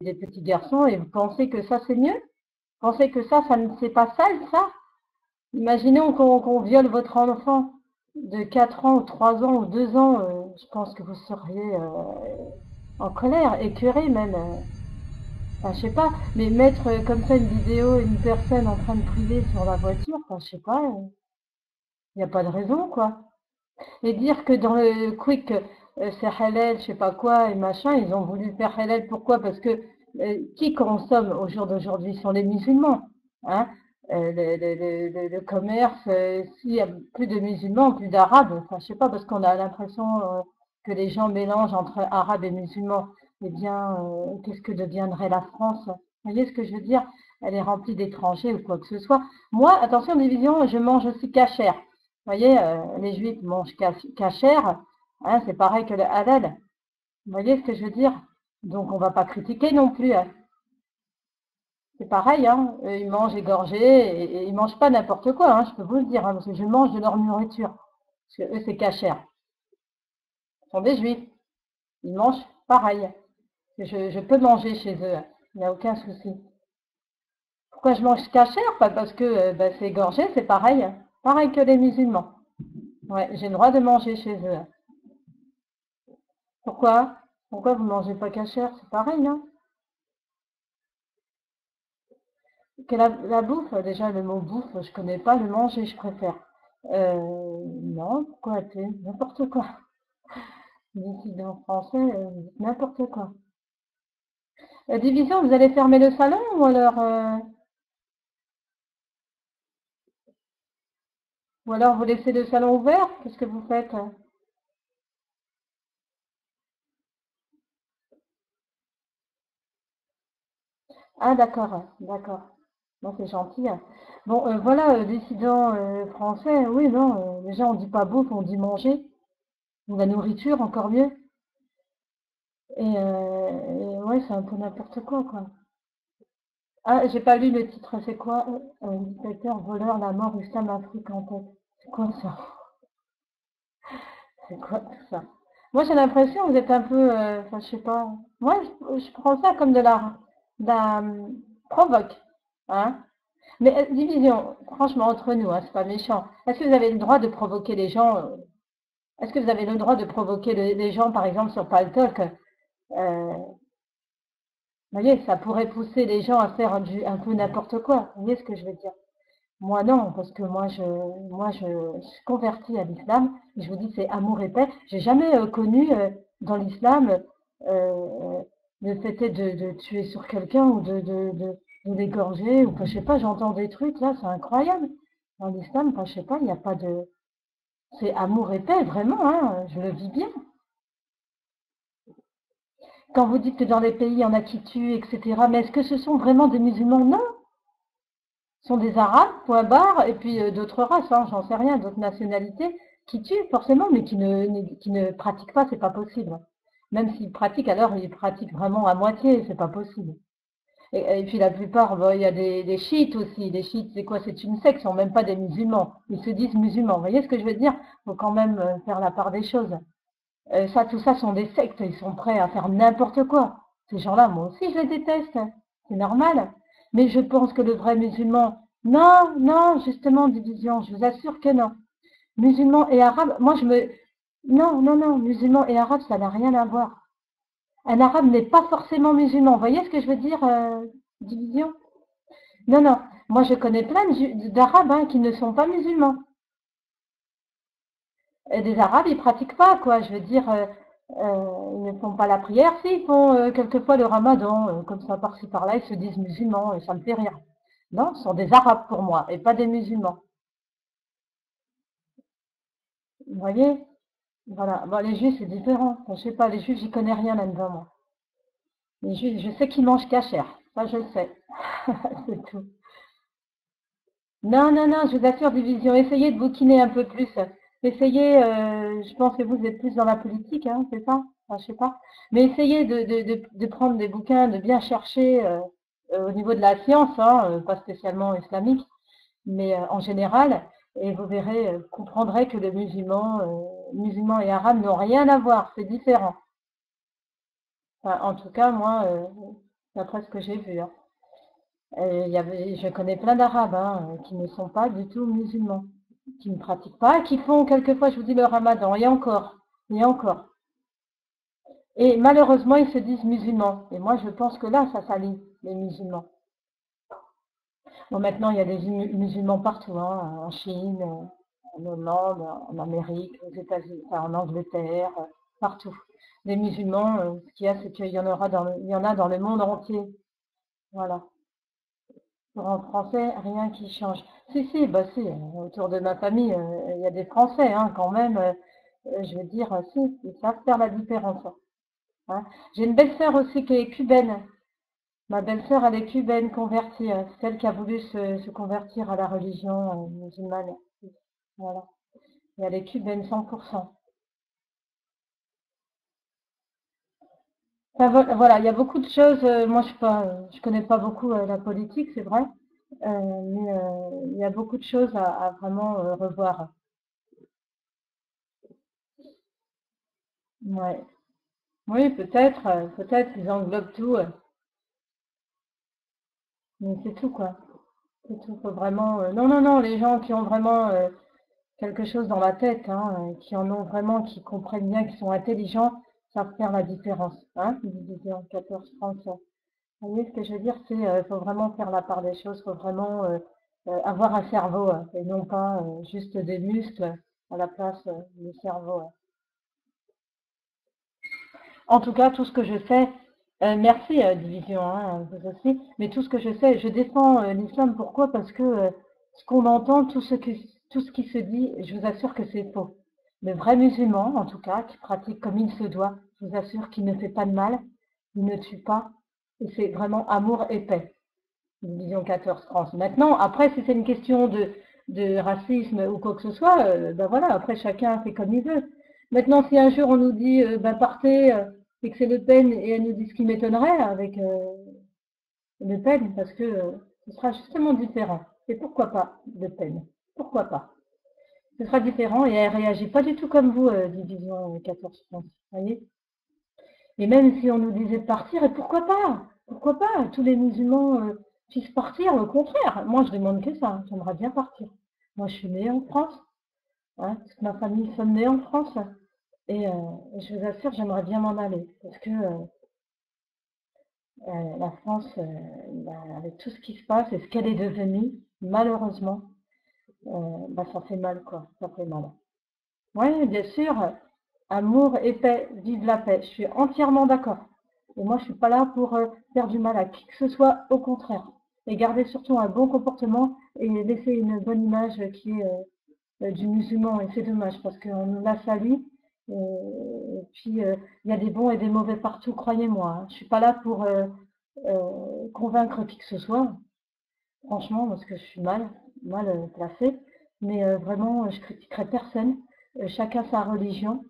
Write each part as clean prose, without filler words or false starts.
des petits garçons et vous pensez que ça c'est mieux? Vous pensez que ça ne c'est pas sale, ça? Imaginons qu'on viole votre enfant de 4 ans ou 3 ans ou 2 ans, je pense que vous seriez en colère, écœuré même. Enfin, je sais pas, mais mettre comme ça une vidéo, une personne en train de priver sur la voiture, enfin, je sais pas, il n'y a pas de raison, quoi. Et dire que dans le quick, c'est halal, je sais pas quoi, et machin, ils ont voulu faire halal, pourquoi? Parce que qui consomme au jour d'aujourd'hui sont les musulmans, hein? Le commerce, s'il y a plus de musulmans, plus d'arabes, enfin, je sais pas, parce qu'on a l'impression que les gens mélangent entre arabes et musulmans. Eh bien, qu'est-ce que deviendrait la France? Vous voyez ce que je veux dire? Elle est remplie d'étrangers ou quoi que ce soit. Moi, attention, division, je mange aussi cachère. Vous voyez, les juifs mangent cachère, hein, c'est pareil que le halal. Vous voyez ce que je veux dire? Donc on va pas critiquer non plus, hein. C'est pareil, hein. Eux, ils mangent égorgés et ils mangent pas n'importe quoi, hein, je peux vous le dire, hein, parce que je mange de leur nourriture. Parce que eux, c'est cachère. Ce sont des juifs. Ils mangent pareil. Je peux manger chez eux, hein. Il n'y a aucun souci. Pourquoi je mange cachère? Pas parce que ben, c'est égorgé, c'est pareil, hein. Pareil que les musulmans. Ouais, j'ai le droit de manger chez eux, hein. Pourquoi? Pourquoi vous mangez pas cachère? C'est pareil, non? Que la bouffe, déjà le mot bouffe, je connais pas, le manger, je préfère. Non, pourquoi t'es n'importe quoi. Dissident français, n'importe quoi. Division, vous allez fermer le salon ou alors vous laissez le salon ouvert? Qu'est-ce que vous faites? Ah d'accord, d'accord. Bon, c'est gentil, hein. Bon, voilà, dissident français, oui, non, déjà on dit pas bouffe, on dit manger, ou la nourriture, encore mieux. Et ouais, c'est un peu n'importe quoi. Ah, j'ai pas lu le titre, c'est quoi? Dictateur, voleur, la mort, islam, Afrique en tête. C'est quoi ça? C'est quoi tout ça? Moi, j'ai l'impression que vous êtes un peu, enfin, je sais pas. Moi, je prends ça comme de la provoque, hein? Mais division, franchement, entre nous, hein, c'est pas méchant. Est-ce que vous avez le droit de provoquer les gens? Est-ce que vous avez le droit de provoquer les gens, par exemple, sur Paltalk? Vous voyez, ça pourrait pousser les gens à faire un peu n'importe quoi. Vous voyez ce que je veux dire? Moi non, parce que moi je suis convertie à l'islam. Et je vous dis, c'est amour et paix. J'ai jamais connu dans l'islam le fait est de tuer sur quelqu'un ou de l'égorger ou enfin, je sais pas. J'entends des trucs là, c'est incroyable. Dans l'islam, enfin, je sais pas, il n'y a pas de, c'est amour et paix vraiment. Hein, je le vis bien. Quand vous dites que dans les pays il y en a qui tuent, etc. Mais est-ce que ce sont vraiment des musulmans? Non, ce sont des Arabes, point barre, et puis d'autres races, hein, j'en sais rien, d'autres nationalités, qui tuent forcément, mais qui ne pratiquent pas, c'est pas possible. Même s'ils pratiquent, alors ils pratiquent vraiment à moitié, c'est pas possible. Et puis la plupart, bon, il y a des chiites aussi. Les chiites, c'est quoi? C'est une secte, ce sont même pas des musulmans. Ils se disent musulmans. Vous voyez ce que je veux dire? Il faut quand même faire la part des choses. Ça, tout ça sont des sectes, ils sont prêts à faire n'importe quoi. Ces gens-là, moi aussi, je les déteste. C'est normal. Mais je pense que le vrai musulman, non, non, justement, division, je vous assure que non. Musulman et arabe, non, non, non, musulman et arabe, ça n'a rien à voir. Un arabe n'est pas forcément musulman. Vous voyez ce que je veux dire, division? Non, non. Moi, je connais plein d'arabes hein, qui ne sont pas musulmans. Des Arabes, ils pratiquent pas, quoi. Je veux dire, ils ne font pas la prière. Si, ils font quelquefois le ramadan, comme ça, par-ci, par-là, ils se disent musulmans, et ça me fait rire. Non, ce sont des Arabes pour moi, et pas des musulmans. Vous voyez? Voilà. Bon, les Juifs, c'est différent. Enfin, je sais pas, les Juifs, j'y connais rien là-dedans, moi. Les Juifs, je sais qu'ils mangent cachère. Ça, je le sais. C'est tout. Non, non, non, je vous assure, division. Essayez de bouquiner un peu plus. Essayez, je pense que vous êtes plus dans la politique, hein, c'est ça? Enfin, je sais pas. Mais essayez de prendre des bouquins, de bien chercher au niveau de la science, hein, pas spécialement islamique, mais en général, et vous verrez, comprendrez que les musulmans et arabes n'ont rien à voir, c'est différent. Enfin, en tout cas, moi, d'après ce que j'ai vu, hein. Je connais plein d'Arabes hein, qui ne sont pas du tout musulmans, qui ne pratiquent pas, qui font quelquefois, je vous dis, le ramadan, et encore. Et malheureusement, ils se disent musulmans. Et moi, je pense que là, ça salit les musulmans. Bon, maintenant, il y a des musulmans partout, hein, en Chine, en Hollande, en Amérique, aux États-Unis, enfin, en Angleterre, partout. Les musulmans, ce qu'il y a, c'est qu'il y en aura il y en a dans le monde entier. Voilà. En français, rien qui change. Si, bah si, autour de ma famille, il y a des Français, hein, quand même, je veux dire, si, ils savent faire la différence. Hein. J'ai une belle-sœur aussi qui est cubaine. Ma belle-sœur, elle est cubaine convertie. C'est elle qui a voulu se convertir à la religion musulmane. Voilà. Et elle est cubaine 100%. Enfin, voilà, il y a beaucoup de choses. Moi, je connais pas beaucoup la politique, c'est vrai. Mais il y a beaucoup de choses à vraiment revoir. Ouais. Oui, peut-être, ils englobent tout, mais c'est tout, quoi. C'est tout, faut vraiment... non, non, non, les gens qui ont vraiment quelque chose dans la tête, hein, qui en ont vraiment, qui comprennent bien, qui sont intelligents, savent faire la différence, hein, division 14-30. Vous voyez ce que je veux dire, c'est faut vraiment faire la part des choses, faut vraiment avoir un cerveau, et non pas juste des muscles à la place du cerveau. En tout cas, tout ce que je sais, merci Division, hein, vous aussi, mais tout ce que je sais, je défends l'islam. Pourquoi? Parce que ce qu'on entend, tout ce qui se dit, je vous assure que c'est faux. Le vrai musulman, en tout cas, qui pratique comme il se doit, je vous assure qu'il ne fait pas de mal, il ne tue pas, et c'est vraiment amour et paix. Division 14 France. Maintenant, après, si c'est une question de racisme ou quoi que ce soit, ben voilà, après chacun fait comme il veut. Maintenant, si un jour on nous dit ben partez et que c'est Le Pen et elle nous dit ce qui m'étonnerait avec Le Pen, parce que ce sera justement différent. Et pourquoi pas Le Pen? Pourquoi pas? Ce sera différent et elle réagit pas du tout comme vous, Division 14 France. Voyez? Et même si on nous disait de partir, et pourquoi pas? Pourquoi pas? Tous les musulmans puissent partir, au contraire. Moi, je demande que ça. J'aimerais bien partir. Moi, je suis née en France. Hein, toute ma famille sommes nés en France. Et je vous assure, j'aimerais bien m'en aller. Parce que la France, avec tout ce qui se passe et ce qu'elle est devenue, malheureusement, bah, ça fait mal, quoi. Ça fait mal. Oui, bien sûr. Amour et paix, vive la paix. Je suis entièrement d'accord. Et moi, je suis pas là pour faire du mal à qui que ce soit, au contraire. Et garder surtout un bon comportement et laisser une bonne image qui est du musulman. Et c'est dommage parce qu'on nous l'a sali. Et puis, il y a des bons et des mauvais partout, croyez-moi. Hein. Je suis pas là pour convaincre qui que ce soit, franchement, parce que je suis mal placée. Mais vraiment, je critiquerai personne. Chacun sa religion,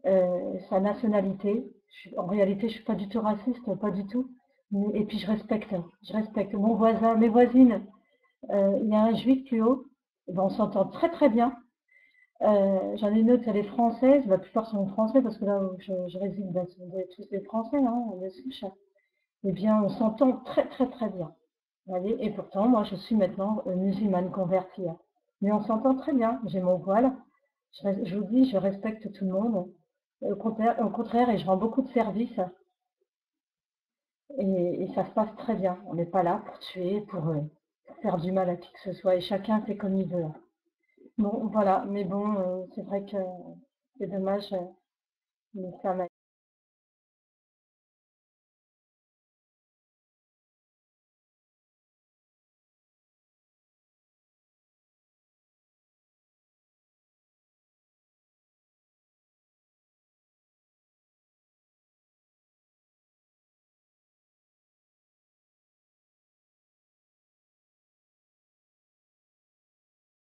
sa nationalité. En réalité, je suis pas du tout raciste, pas du tout. Et puis je respecte mon voisin, mes voisines. Il y a un juif plus haut, eh ben, on s'entend très très bien. J'en ai une autre, elle est française, la plupart sont français parce que là où je réside, ben, ce sont tous des Français, hein, des souches. Eh bien, on s'entend très très très bien. Vous voyez, et pourtant, moi, je suis maintenant musulmane convertie. Hein. Mais on s'entend très bien. J'ai mon voile. Je vous dis, je respecte tout le monde. Au contraire, et je rends beaucoup de services. Et ça se passe très bien. On n'est pas là pour tuer, pour faire du mal à qui que ce soit. Et chacun fait comme il veut. Hein. Bon, voilà. Mais bon, c'est vrai que c'est dommage. Mais ça